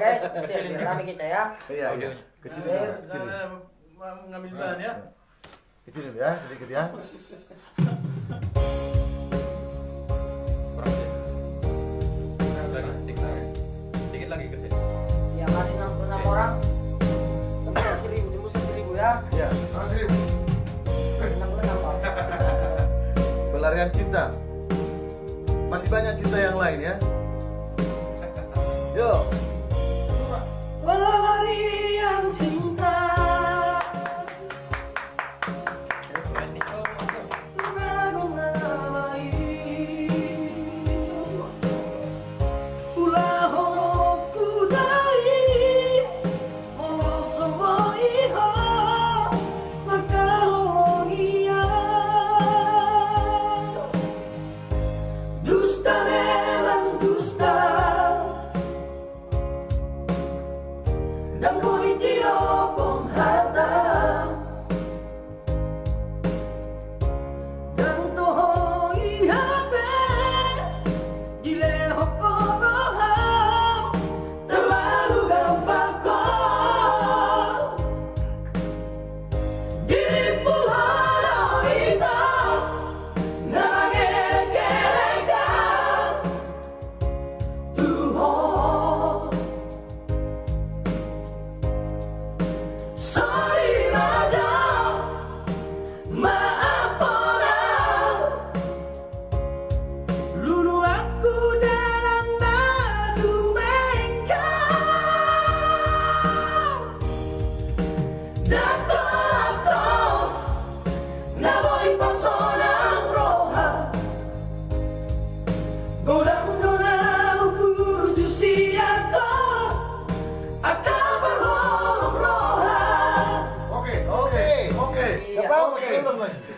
guys, biar rame kita ya. Iya, iya. Kecilin ya, kecilin. Ngambil bahan ya. Kecilin ya, sedikit ya. Sedikit lagi kecil. Ya masih 66 orang. Tembus 1.000 ya. Iya. 66 orang. Pelarian cinta. Masih banyak cinta yang lain ya. Yo. Pelarian cinta. Dan boy tio pemhata dan toho ihape dileho koroham terlalu gampang kau diripu halo ita nangele-gelegan Tuhan. Sorry Raja, maaf orang lulu aku dalam nadu bengkak dan kau naboi pasonang roha godang-godang ukur jusiaka akan berholong roha. Oke. Gak apa-apa, belum lagi.